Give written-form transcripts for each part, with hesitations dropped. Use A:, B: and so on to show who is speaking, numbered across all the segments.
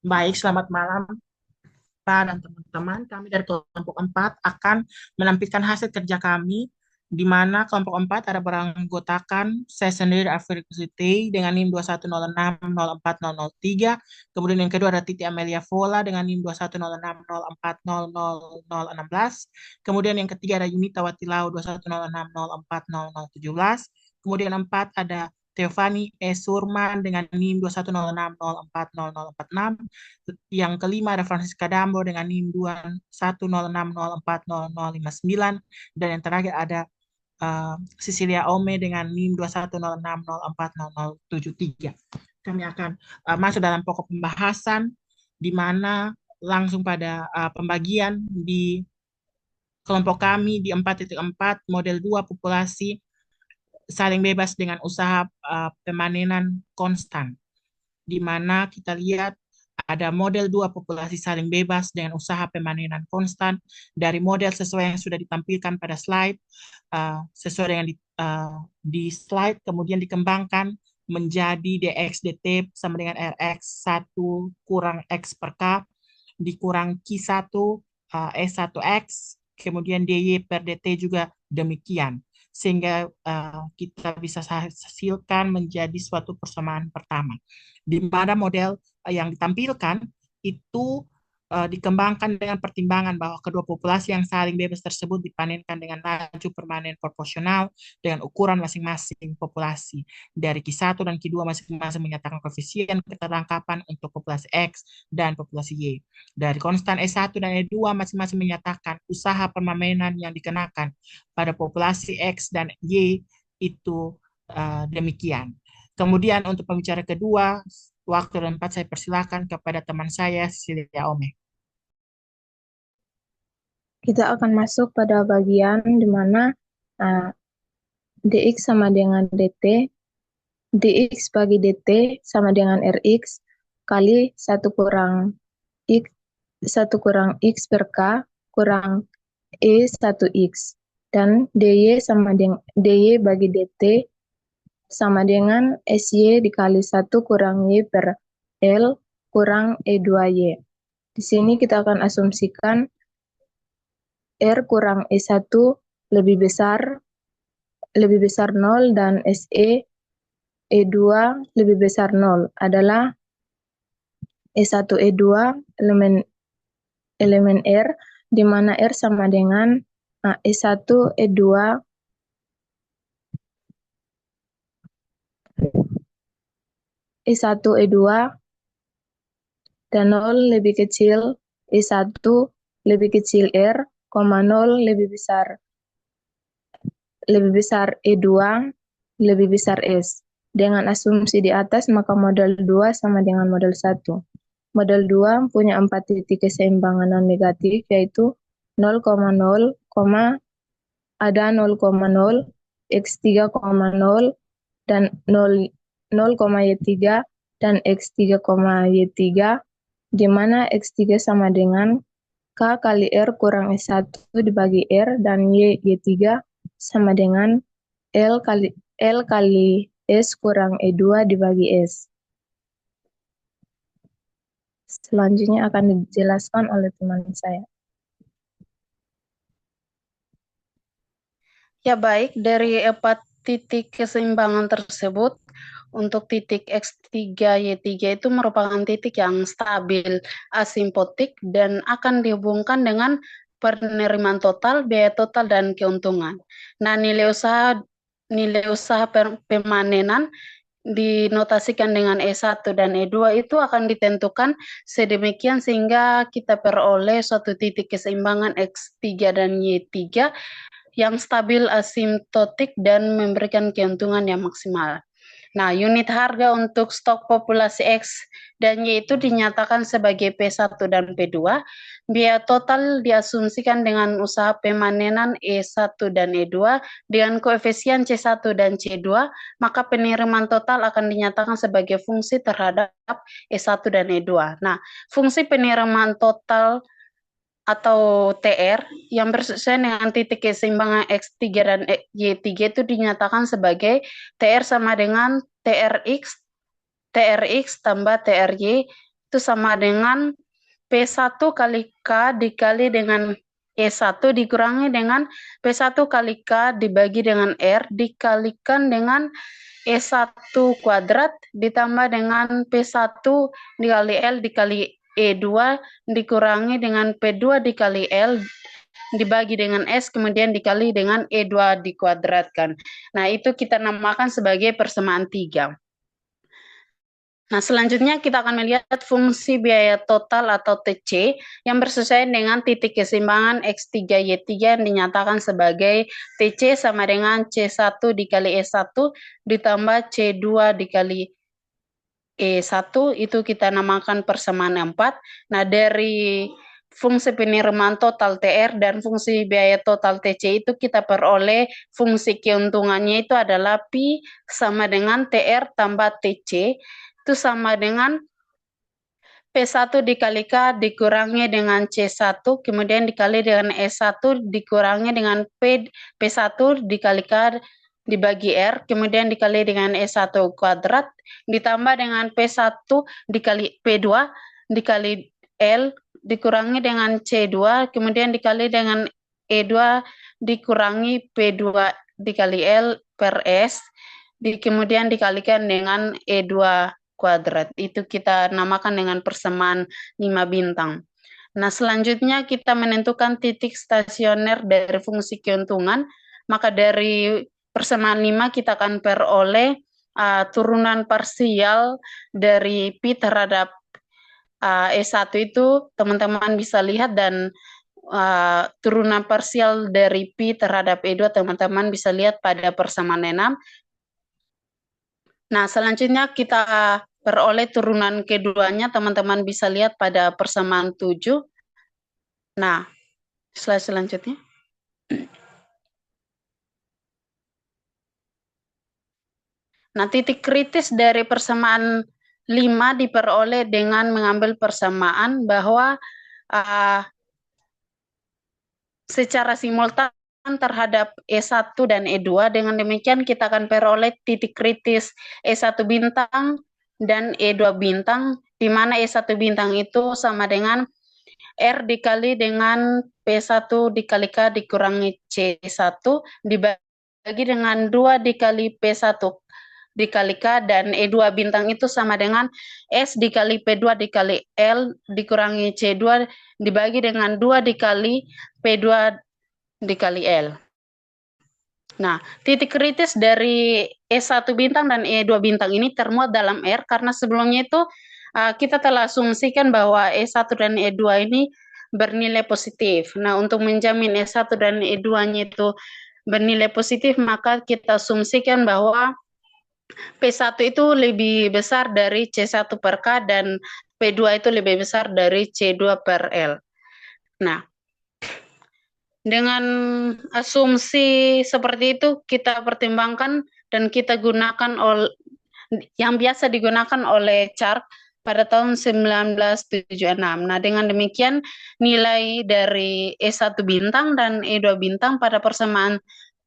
A: Baik, selamat malam Pak dan teman-teman. Kami dari kelompok 4 akan menampilkan hasil kerja kami, di mana kelompok 4 ada beranggotakan saya sendiri Afrikusiti dengan NIM 210604003. Kemudian yang kedua ada Titi Amelia Vola dengan NIM 21060404016. Kemudian yang ketiga ada Yunita Watilau 210604017. Kemudian 4 ada Teofani E. Surman dengan NIM 210604046. Yang kelima ada Francisca Dambo dengan NIM 21060404059. Dan yang terakhir ada Cecilia Ome dengan NIM 210604073. Kami akan masuk dalam pokok pembahasan di mana langsung pada pembagian di kelompok kami di 4.4 model 2 populasi saling bebas dengan usaha pemanenan konstan, di mana kita lihat ada model 2 populasi saling bebas dengan usaha pemanenan konstan dari model sesuai yang sudah ditampilkan pada slide, sesuai dengan di slide, kemudian dikembangkan menjadi dx dt sama dengan rx 1 kurang x per k dikurang Q1 S1X, kemudian DY per DT juga demikian. Sehingga kita bisa hasilkan menjadi suatu persamaan pertama. Di mana model yang ditampilkan itu dikembangkan dengan pertimbangan bahwa kedua populasi yang saling bebas tersebut dipanenkan dengan laju permanen proporsional dengan ukuran masing-masing populasi. Dari Q1 dan Q2 masing-masing menyatakan koefisien keterangkapan untuk populasi X dan populasi Y. Dari konstan E1 dan E2 masing-masing menyatakan usaha permainan yang dikenakan pada populasi X dan Y itu demikian. Kemudian untuk pembicara kedua, waktu dan tempat saya persilakan kepada teman saya, Cecilia Ome.
B: Kita akan masuk pada bagian di mana dx sama dengan dt, dx bagi dt sama dengan rx kali 1 kurang x per k kurang E1x. Dan dy sama dengan dy bagi dt sama dengan sy dikali 1 kurang y per L kurang E2y. Di sini kita akan asumsikan R kurang E1 lebih besar 0 dan SE E2 lebih besar 0 adalah E1 E2 elemen R, di mana R sama dengan E1 E2 E1 E2 dan 0 lebih kecil E1 lebih kecil R, 0 lebih besar E2 lebih besar S. Dengan asumsi di atas, maka model 2 sama dengan model 1. Model 2 punya 4 titik keseimbangan non negatif, yaitu 0,0, ada 0,0, X3,0, dan 0,Y3, dan X3,Y3, di mana X3 sama dengan K kali R kurang S1 dibagi R, dan Y3 sama dengan L kali S kurang E2 dibagi S. Selanjutnya akan dijelaskan oleh teman saya.
C: Ya baik, dari 4 titik keseimbangan tersebut, untuk titik X3, Y3 itu merupakan titik yang stabil, asimpotik, dan akan dihubungkan dengan penerimaan total, biaya total, dan keuntungan. Nah, nilai usaha pemanenan dinotasikan dengan E1 dan E2 itu akan ditentukan sedemikian sehingga kita peroleh suatu titik keseimbangan X3 dan Y3 yang stabil, asimptotik, dan memberikan keuntungan yang maksimal. Nah, unit harga untuk stok populasi X dan Y itu dinyatakan sebagai P1 dan P2. Biaya total diasumsikan dengan usaha pemanenan E1 dan E2 dengan koefisien C1 dan C2, maka penerimaan total akan dinyatakan sebagai fungsi terhadap E1 dan E2. Nah, fungsi penerimaan total atau TR yang bersesuaian dengan titik keseimbangan X3 dan Y3 itu dinyatakan sebagai TR sama dengan TRX tambah TRY, itu sama dengan P1 kali K dikali dengan E1 dikurangi dengan P1 kali K dibagi dengan R dikalikan dengan E1 kuadrat ditambah dengan P1 dikali L dikali E2 dikurangi dengan P2 dikali L dibagi dengan S kemudian dikali dengan E2 dikuadratkan. Nah, itu kita namakan sebagai persamaan 3. Nah, selanjutnya kita akan melihat fungsi biaya total atau TC yang bersesuaian dengan titik keseimbangan X3, Y3 yang dinyatakan sebagai TC sama dengan C1 dikali E1 ditambah C2 dikali E1, itu kita namakan persamaan 4. Nah, dari fungsi penerimaan total TR dan fungsi biaya total TC itu kita peroleh fungsi keuntungannya itu adalah Pi sama dengan TR tambah TC, itu sama dengan P1 dikali K dikurangi dengan C1, kemudian dikali dengan E1 dikurangi dengan P1 dikali K dibagi R, kemudian dikali dengan E1 kuadrat, ditambah dengan P1 dikali P2 dikali L, dikurangi dengan C2, kemudian dikali dengan E2 dikurangi P2 dikali L per S, kemudian dikalikan dengan E2 kuadrat. Itu kita namakan dengan persamaan 5 bintang. Nah, selanjutnya kita menentukan titik stasioner dari fungsi keuntungan. Maka dari persamaan 5 kita akan peroleh turunan parsial dari Pi terhadap E1 itu teman-teman bisa lihat, dan turunan parsial dari Pi terhadap E2 teman-teman bisa lihat pada persamaan 6. Nah, selanjutnya kita peroleh turunan keduanya, teman-teman bisa lihat pada persamaan 7. Nah, slide selanjutnya. Nah, titik kritis dari persamaan 5 diperoleh dengan mengambil persamaan bahwa secara simultan terhadap E1 dan E2. Dengan demikian kita akan peroleh titik kritis E1 bintang dan E2 bintang, di mana E1 bintang itu sama dengan R dikali dengan P1 dikali K dikurangi C1 dibagi dengan 2 dikali P1 dikali K, dan E2 bintang itu sama dengan S dikali P2 dikali L dikurangi C2 dibagi dengan 2 dikali P2 dikali L. Nah, titik kritis dari E1 bintang dan E2 bintang ini termuat dalam R karena sebelumnya itu kita telah asumsikan bahwa E1 dan E2 ini bernilai positif. Nah, untuk menjamin E1 dan E2-nya itu bernilai positif, maka kita asumsikan bahwa P1 itu lebih besar dari C1 per K dan P2 itu lebih besar dari C2 per L. Nah, dengan asumsi seperti itu kita pertimbangkan dan kita gunakan yang biasa digunakan oleh Chark pada tahun 1976. Nah, dengan demikian nilai dari E1 bintang dan E2 bintang pada persamaan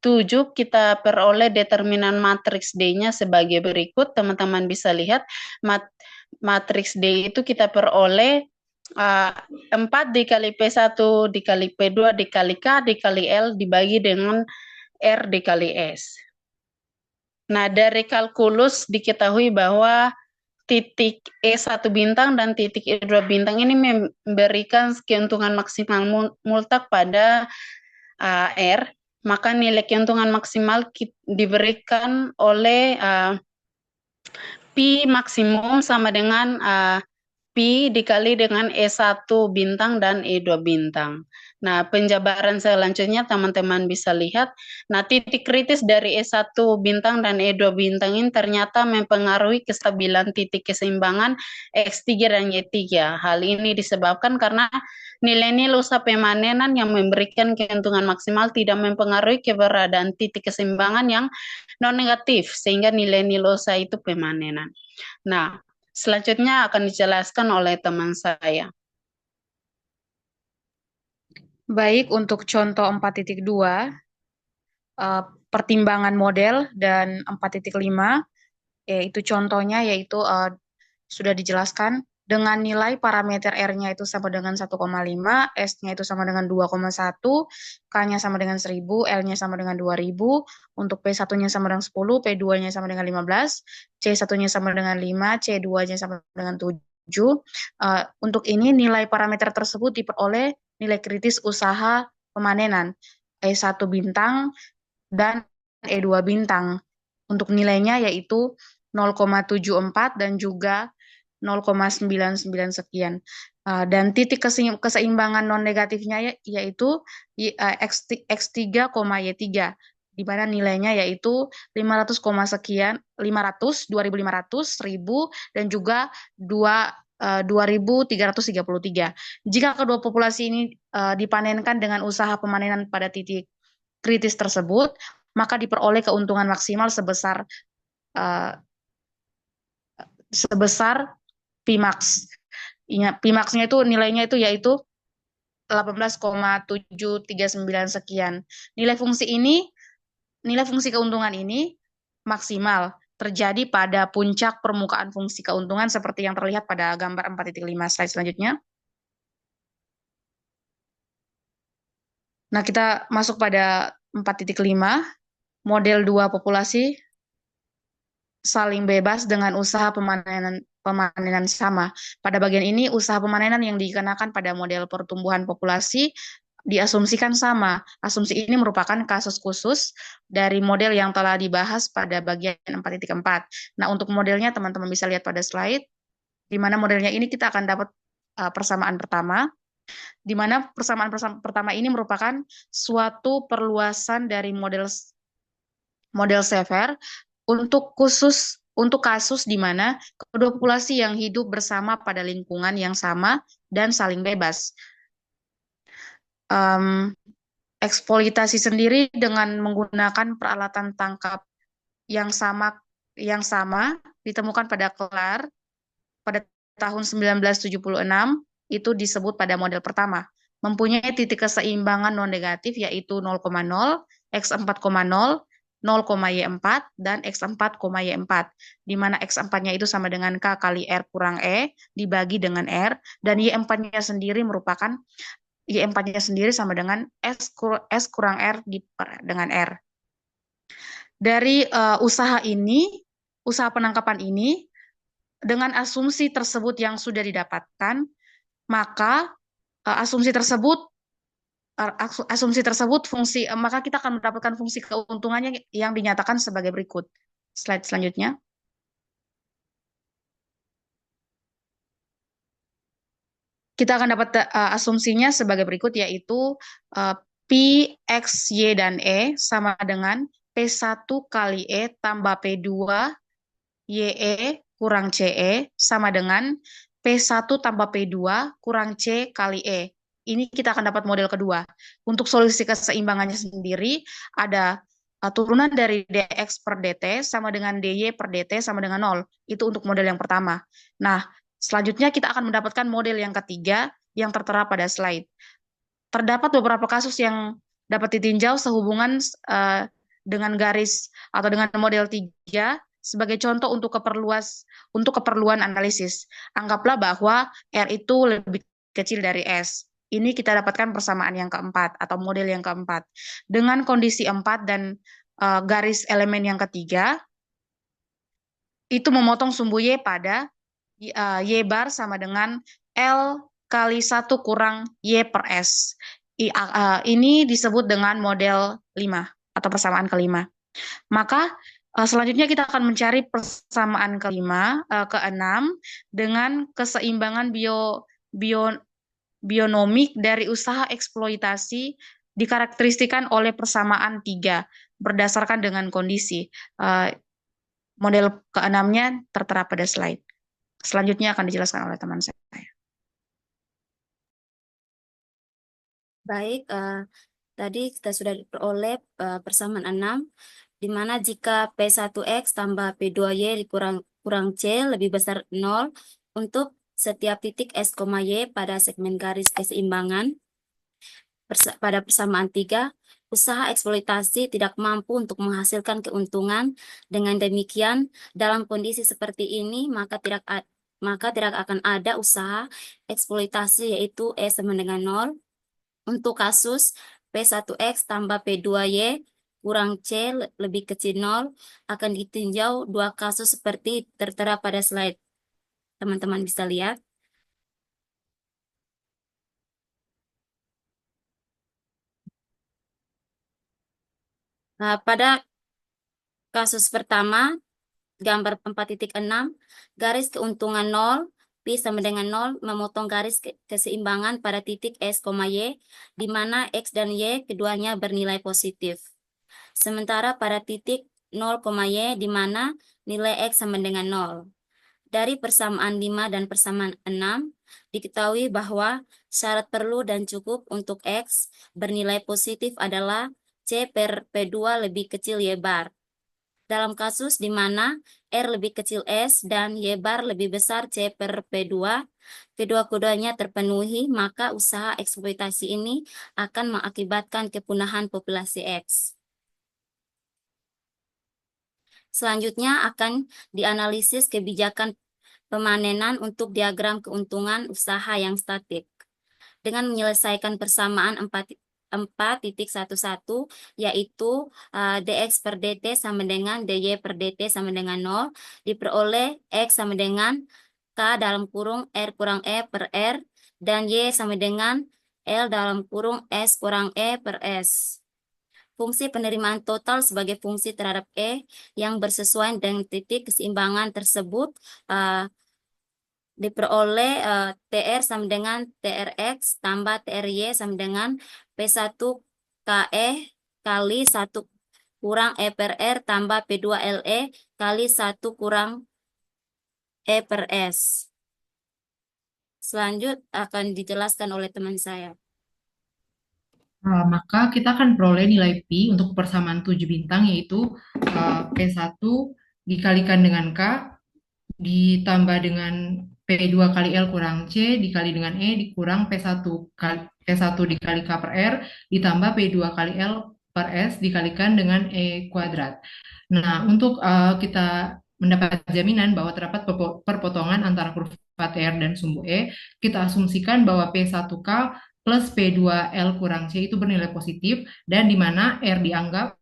C: 7 kita peroleh determinan matriks D-nya sebagai berikut. Teman-teman bisa lihat matriks D itu kita peroleh 4 dikali P1 dikali P2 dikali K dikali L dibagi dengan R dikali S. Nah, dari kalkulus diketahui bahwa titik E1 bintang dan titik E2 bintang ini memberikan keuntungan maksimal multak pada R, maka nilai keuntungan maksimal diberikan oleh Pi maksimum sama dengan Pi dikali dengan E1 bintang dan E2 bintang. Nah, penjabaran selanjutnya teman-teman bisa lihat. Nah, titik kritis dari E1 bintang dan E2 bintang ini ternyata mempengaruhi kestabilan titik keseimbangan X3 dan Y3. Hal ini disebabkan karena nilai-nilai usaha pemanenan yang memberikan keuntungan maksimal tidak mempengaruhi keberadaan titik keseimbangan yang non-negatif, sehingga nilai-nilai usaha itu pemanenan. Nah, selanjutnya akan dijelaskan oleh teman saya.
D: Baik, untuk contoh 4.2, pertimbangan model dan 4.5, yaitu contohnya sudah dijelaskan dengan nilai parameter R-nya itu sama dengan 1,5, S-nya itu sama dengan 2,1, K-nya sama dengan 1000, L-nya sama dengan 2000, untuk P1-nya sama dengan 10, P2-nya sama dengan 15, C1-nya sama dengan 5, C2-nya sama dengan 7. Untuk ini nilai parameter tersebut diperoleh nilai kritis usaha pemanenan E1 bintang dan E2 bintang. Untuk nilainya yaitu 0,74 dan juga 0,99 sekian. Dan titik keseimbangan non negatifnya yaitu X3, Y3, di mana nilainya yaitu 500, sekian, 500, 2500, 1000, dan juga 2333. Jika kedua populasi ini dipanenkan dengan usaha pemanenan pada titik kritis tersebut, maka diperoleh keuntungan maksimal sebesar Pmax. Pmax-nya itu nilainya itu yaitu 18,739 sekian. Nilai fungsi keuntungan ini maksimal terjadi pada puncak permukaan fungsi keuntungan seperti yang terlihat pada gambar 4.5 slide selanjutnya. Nah, kita masuk pada 4.5, model 2 populasi saling bebas dengan usaha pemanenan sama. Pada bagian ini, usaha pemanenan yang dikenakan pada model pertumbuhan populasi diasumsikan sama. Asumsi ini merupakan kasus khusus dari model yang telah dibahas pada bagian 4.4. Nah, untuk modelnya teman-teman bisa lihat pada slide, di mana modelnya ini kita akan dapat persamaan pertama, di mana persamaan pertama ini merupakan suatu perluasan dari model Sever untuk kasus di mana kedua populasi yang hidup bersama pada lingkungan yang sama dan saling bebas. Eksploitasi sendiri dengan menggunakan peralatan tangkap yang sama ditemukan pada Clark pada tahun 1976, itu disebut pada model pertama, mempunyai titik keseimbangan non negatif yaitu 0,0, X4,0, 0,Y4, dan X4,Y4, di mana X4-nya itu sama dengan K kali R kurang E dibagi dengan R, dan Y4-nya sendiri sama dengan S kurang R dengan R. Dari usaha penangkapan ini, dengan asumsi tersebut yang sudah didapatkan, maka maka kita akan mendapatkan fungsi keuntungannya yang dinyatakan sebagai berikut. Slide selanjutnya. Kita akan dapat asumsinya sebagai berikut, yaitu P, X, Y, dan E sama dengan P1 kali E tambah P2 YE kurang CE sama dengan P1 tambah P2 kurang C kali E. Ini kita akan dapat model kedua. Untuk solusi keseimbangannya sendiri, ada turunan dari dx per dt sama dengan dy per dt sama dengan 0. Itu untuk model yang pertama. Nah, selanjutnya kita akan mendapatkan model yang ketiga yang tertera pada slide. Terdapat beberapa kasus yang dapat ditinjau sehubungan dengan garis atau dengan model 3 sebagai contoh untuk keperluan analisis. Anggaplah bahwa R itu lebih kecil dari S. Ini kita dapatkan persamaan yang keempat atau model yang keempat. Dengan kondisi 4 dan garis elemen yang ketiga, itu memotong sumbu Y pada Y bar sama dengan L kali 1 kurang Y per S. Ini disebut dengan model 5 atau persamaan kelima. Maka selanjutnya kita akan mencari persamaan keenam dengan keseimbangan bionomik dari usaha eksploitasi dikarakteristikan oleh persamaan 3 berdasarkan dengan kondisi. Model keenamnya tertera pada slide. Selanjutnya akan dijelaskan oleh teman saya.
E: Baik, tadi kita sudah peroleh persamaan 6, di mana jika P1X tambah P2Y kurang C lebih besar 0 untuk setiap titik S, Y pada segmen garis keseimbangan pada persamaan 3, usaha eksploitasi tidak mampu untuk menghasilkan keuntungan. Dengan demikian, dalam kondisi seperti ini, maka maka tidak akan ada usaha eksploitasi yaitu E sama dengan 0. Untuk kasus P1X tambah P2Y kurang C lebih kecil 0 akan ditinjau dua kasus seperti tertera pada slide. Teman-teman bisa lihat. Nah, pada kasus pertama, gambar 4.6, garis keuntungan 0, Pi sama dengan 0, memotong garis keseimbangan pada titik S, Y, di mana X dan Y keduanya bernilai positif. Sementara pada titik 0, Y, di mana nilai X sama dengan 0. Dari persamaan 5 dan persamaan 6, diketahui bahwa syarat perlu dan cukup untuk X bernilai positif adalah C per P2 lebih kecil Y bar. Dalam kasus di mana R lebih kecil S dan Y bar lebih besar C per P2, kedua-keduanya terpenuhi, maka usaha eksploitasi ini akan mengakibatkan kepunahan populasi X. Selanjutnya akan dianalisis kebijakan pemanenan untuk diagram keuntungan usaha yang statik. Dengan menyelesaikan persamaan 4.11, yaitu dx per dt sama dengan dy per dt sama dengan 0, diperoleh x sama dengan k dalam kurung r kurang e per r, dan y sama dengan l dalam kurung s kurang e per s. Fungsi penerimaan total sebagai fungsi terhadap E yang bersesuaian dengan titik keseimbangan tersebut diperoleh TR sama dengan TRX tambah TRY sama dengan P1 KE kali 1 kurang E per R tambah P2 LE kali 1 kurang E per S. Selanjut akan dijelaskan oleh teman saya.
F: Maka kita akan peroleh nilai Pi untuk persamaan 7 bintang, yaitu P1 dikalikan dengan K ditambah dengan P2 kali L kurang C dikali dengan E dikurang P1 dikali K per R ditambah P2 kali L per S dikalikan dengan E kuadrat. Nah, untuk kita mendapat jaminan bahwa terdapat perpotongan antara kurva TR dan sumbu E, kita asumsikan bahwa P1K plus P2L kurang C itu bernilai positif dan di mana R dianggap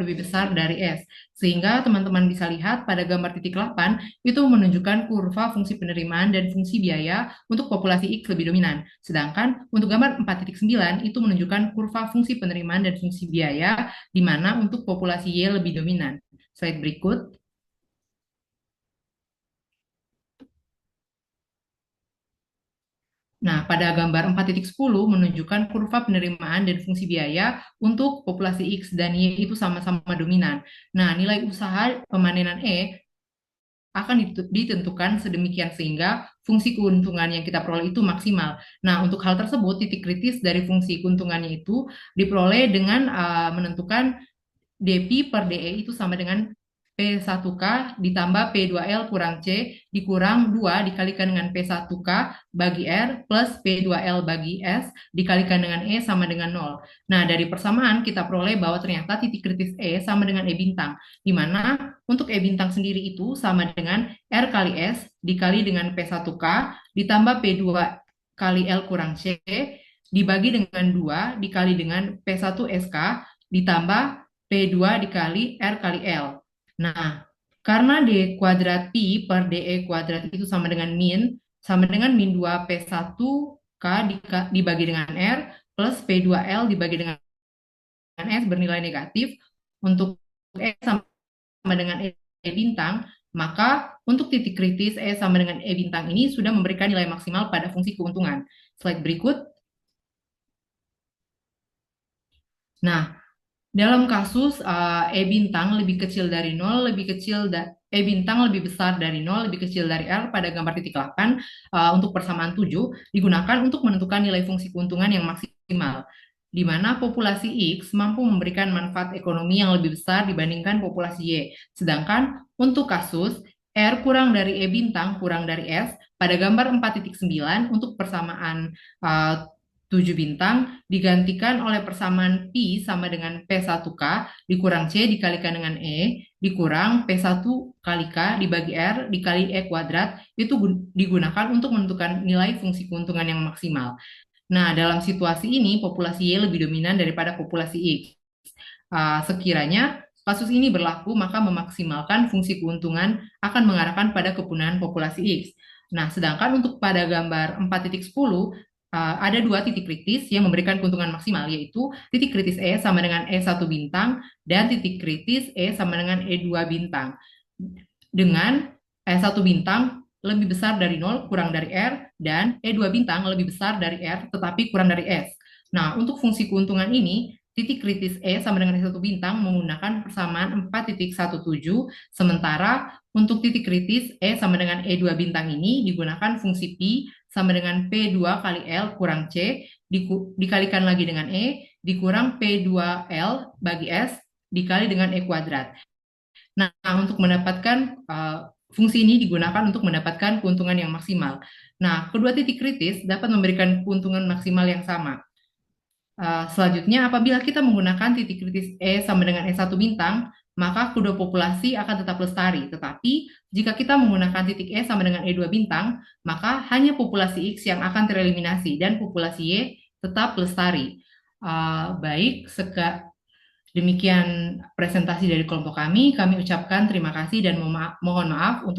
F: lebih besar dari S. Sehingga teman-teman bisa lihat pada gambar titik 8 itu menunjukkan kurva fungsi penerimaan dan fungsi biaya untuk populasi X lebih dominan. Sedangkan untuk gambar 4.9 itu menunjukkan kurva fungsi penerimaan dan fungsi biaya di mana untuk populasi Y lebih dominan. Slide berikut. Nah, pada gambar 4.10 menunjukkan kurva penerimaan dan fungsi biaya untuk populasi X dan Y itu sama-sama dominan. Nah, nilai usaha pemanenan E akan ditentukan sedemikian sehingga fungsi keuntungan yang kita peroleh itu maksimal. Nah, untuk hal tersebut, titik kritis dari fungsi keuntungannya itu diperoleh dengan menentukan dP per DE itu sama dengan P1K ditambah P2L kurang C dikurang 2 dikalikan dengan P1K bagi R plus P2L bagi S dikalikan dengan E sama dengan 0. Nah, dari persamaan kita peroleh bahwa ternyata titik kritis E sama dengan E bintang, di mana untuk E bintang sendiri itu sama dengan R kali S dikali dengan P1K ditambah P2 kali L kurang C dibagi dengan 2 dikali dengan P1SK ditambah P2 dikali R kali L. Nah, karena D kuadrat Pi per DE kuadrat itu sama dengan min 2 P1K dibagi dengan R plus P2L dibagi dengan S bernilai negatif. Untuk E sama dengan E bintang, maka untuk titik kritis E sama dengan E bintang ini sudah memberikan nilai maksimal pada fungsi keuntungan. Slide berikut. Nah, dalam kasus E bintang lebih kecil dari 0, E bintang lebih besar dari 0, lebih kecil dari R pada gambar titik 8 untuk persamaan 7 digunakan untuk menentukan nilai fungsi keuntungan yang maksimal, di mana populasi X mampu memberikan manfaat ekonomi yang lebih besar dibandingkan populasi Y. Sedangkan untuk kasus R kurang dari E bintang kurang dari S pada gambar 4.9 untuk persamaan 7 bintang digantikan oleh persamaan Pi sama dengan P1K dikurang C dikalikan dengan E dikurang P1 kali K dibagi R dikali E kuadrat itu digunakan untuk menentukan nilai fungsi keuntungan yang maksimal. Nah, dalam situasi ini populasi Y lebih dominan daripada populasi X. Sekiranya kasus ini berlaku, maka memaksimalkan fungsi keuntungan akan mengarahkan pada kepunahan populasi X. Nah, sedangkan untuk pada gambar 4.10, ada dua titik kritis yang memberikan keuntungan maksimal, yaitu titik kritis E sama dengan E1 bintang dan titik kritis E sama dengan E2 bintang. Dengan E1 bintang lebih besar dari 0 kurang dari R dan E2 bintang lebih besar dari R tetapi kurang dari S. Nah, untuk fungsi keuntungan ini, titik kritis E sama dengan E1 bintang menggunakan persamaan 4.17, sementara untuk titik kritis E sama dengan E2 bintang ini digunakan fungsi Pi sama dengan P2 kali L kurang C dikalikan lagi dengan E dikurang P2L bagi S dikali dengan E kuadrat. Nah, untuk mendapatkan fungsi ini digunakan untuk mendapatkan keuntungan yang maksimal. Nah, kedua titik kritis dapat memberikan keuntungan maksimal yang sama. Selanjutnya, apabila kita menggunakan titik kritis E sama dengan E1 bintang, maka kedua populasi akan tetap lestari. Tetapi, jika kita menggunakan titik E sama dengan E2 bintang, maka hanya populasi X yang akan tereliminasi dan populasi Y tetap lestari. Baik, demikian presentasi dari kelompok kami. Kami ucapkan terima kasih dan mohon maaf untuk